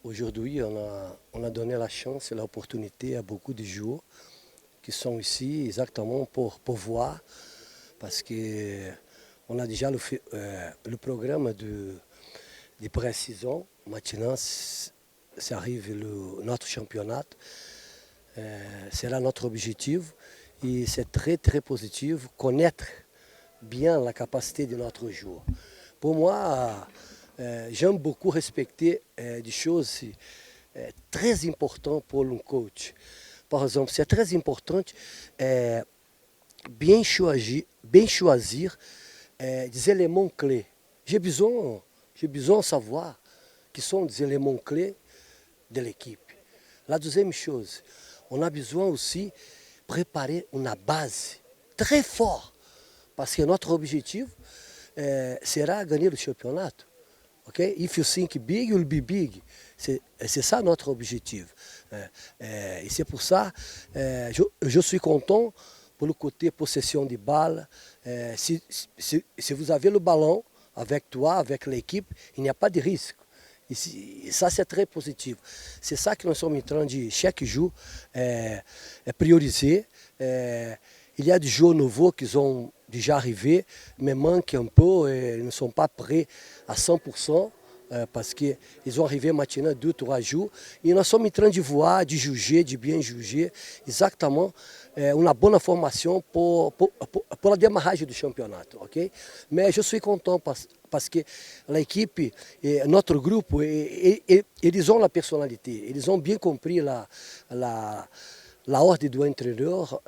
Aujourd'hui, on a donné la chance et l'opportunité à beaucoup de joueurs qui sont ici exactement pour voir, parce qu'on a déjà le programme de pré-saison. Maintenant, ça arrive notre championnat. C'est là notre objectif et c'est très très positif connaître bien la capacité de notre joueur. Pour moi, j'aime beaucoup respecter des choses très importantes pour un coach. Par exemple, c'est très important bien choisir des éléments clés. J'ai besoin de savoir qui sont des éléments clés de l'équipe. La deuxième chose, on a besoin aussi de préparer une base très forte parce que notre objectif sera gagner le championnat. Okay? If you think big, you'll be big. C'est ça notre objectif. Et c'est pour ça je suis content pour le côté possession de balle. Si vous avez le ballon avec toi, avec l'équipe, il n'y a pas de risque. Et ça, c'est très positif. C'est ça que nous sommes en train de, chaque jour, prioriser. Il y a des joueurs nouveaux qui sont déjà arrivés, mais manquent un peu et ne sont pas prêts à 100%. Parce qu'ils sont arrivés maintenant 2-3 jours. Et nous sommes en train de voir, de juger, de bien juger exatamente uma boa formação pour la démarrage du championnat. Okay? Mais je suis content parce que l'équipe, notre groupe, ils ont la personnalité, ils ont bien compris la ordre de l'entraîneur.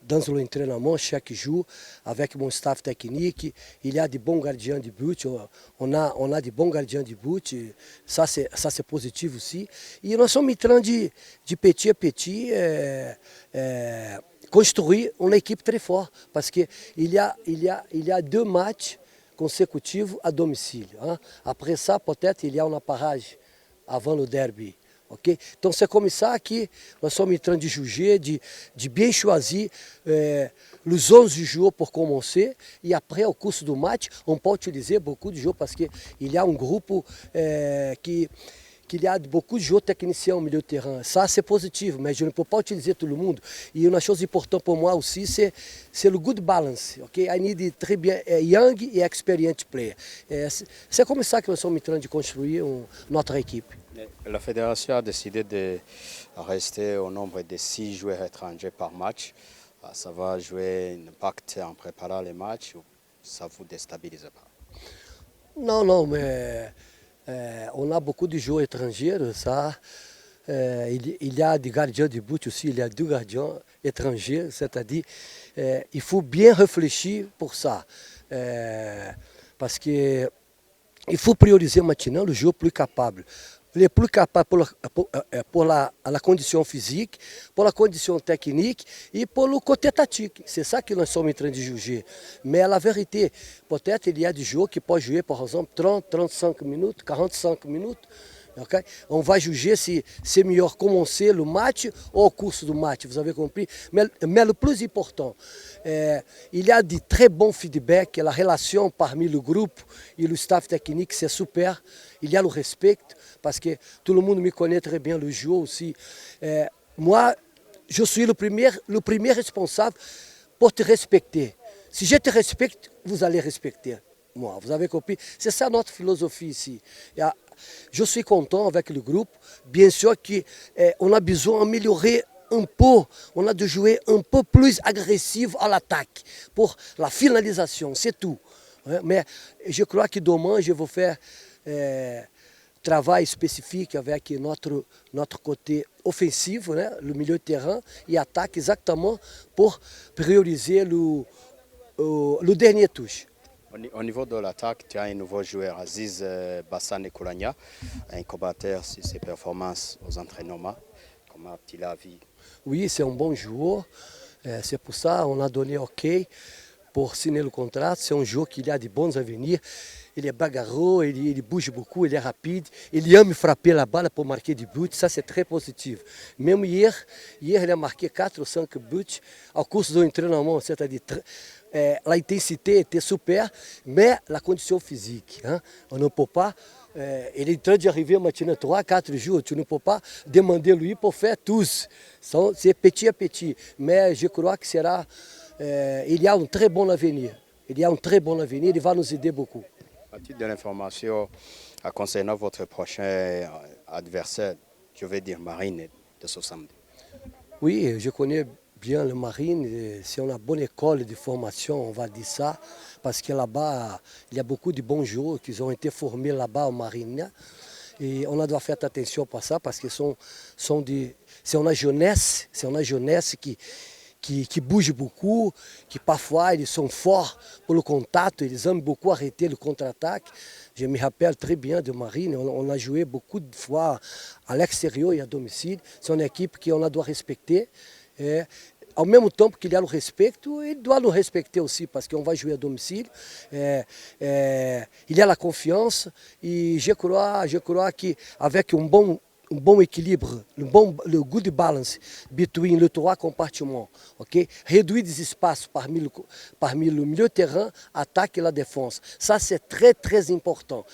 Dans l'entraînement chaque jour avec mon staff technique, il y a de bons gardiens de but, on a de bons gardiens de but, ça c'est positif aussi. Et nous sommes en train de petit à petit construire une équipe très forte parce qu'il y a 2 matchs consécutifs à domicile. Hein. Après ça, peut-être il y a un parage avant le derby. Okay? Então, c'est comme ça que nós sommes en train de juger, de bien choisir os 11 joueurs pour commencer. Et après, au cours du match, on peut utiliser beaucoup de joueurs parce qu'il y a un groupe qu'il y a beaucoup de joueurs techniciens au milieu de terrain. Ça, c'est positif, mais je ne peux pas utiliser tout le monde. Et une chose importante pour moi aussi, c'est le good balance. Okay? I need très bien young et experienced player. C'est comme ça que nous sommes en train de construire notre équipe. La fédération a décidé de rester au nombre de 6 joueurs étrangers par match. Ça va jouer un impact en préparant les matchs ou ça ne vous déstabilise pas? Non, mais on a beaucoup de joueurs étrangers. Ça, il y a des gardiens de but aussi, il y a 2 gardiens étrangers, c'est-à-dire il faut bien réfléchir pour ça. Parce qu'il faut prioriser maintenant le joueur plus capable. Il est plus capable pour la condition physique, pour la condition technique et pour le côté tactique. C'est ça que nous sommes en train de juger. Mais à la vérité, peut-être il y a des joueurs qui peuvent jouer par exemple 30, 35 minutes, 45 minutes. Okay? On va juger si c'est mieux commencer le match ou au cours du match, vous avez compris. Mais le plus important, il y a de très bons feedbacks, la relation parmi le groupe et le staff technique, c'est super. Il y a le respect, parce que tout le monde me connaît très bien, le joueur aussi. Moi, je suis le premier responsable pour te respecter. Si je te respecte, vous allez respecter moi. Vous avez compris? C'est ça notre philosophie ici. Je suis content avec le groupe. Bien sûr qu'on a besoin d'améliorer un peu, on a de jouer un peu plus agressif à l'attaque pour la finalisation, c'est tout. Mais je crois que demain, je vais faire travail spécifique avec notre côté offensif, né? Le milieu de terrain, et attaque exactement pour prioriser le dernier touche. Au niveau de l'attaque, tu as un nouveau joueur, Aziz Bassane Koulania, un commentaire sur ses performances aux entraînements. Comment tu l'as vu? Oui, c'est un bon joueur. C'est pour ça qu'on a donné OK pour signer le contrat. C'est un joueur qui a de bons avenirs. Il est bagarreux, il bouge beaucoup, il est rapide. Il aime frapper la balle pour marquer des buts. Ça, c'est très positif. Même hier, il a marqué 4 ou 5 buts au cours de l'entraînement. C'est-à-dire l'intensité était super, mais la condition physique. Hein, on ne peut pas il est en train d'arriver maintenant 3, 4 jours. Tu ne peux pas demander lui pour faire tous. C'est petit à petit. Mais je crois que sera, il y a un très bon avenir. Il y a un très bon avenir. Il va nous aider beaucoup. À titre de l'information, concernant votre prochain adversaire, je vais dire Marine de ce samedi. Oui, je connais bien le Marine. C'est une bonne école de formation, on va dire ça. Parce que là-bas, il y a beaucoup de bons joueurs qui ont été formés là-bas au Marine. Et on doit faire attention pour ça parce que c'est une jeunesse qui bouge beaucoup, qui parfois ils sont forts pour le contact, ils aiment beaucoup arrêter le contre-attaque. Je me rappelle très bien de Marine, on a joué beaucoup de fois à l'extérieur et à domicile. C'est une équipe qu'on doit respecter. Et, au même temps qu'il y a le respect, il doit nous respecter aussi parce qu'on va jouer à domicile. Il y a la confiance et je crois qu'avec un bon équilibre, le good balance between les 3 compartiments, ok? Réduire des espaces parmi le milieu de terrain, attaque et la défense. Ça, c'est très, très important.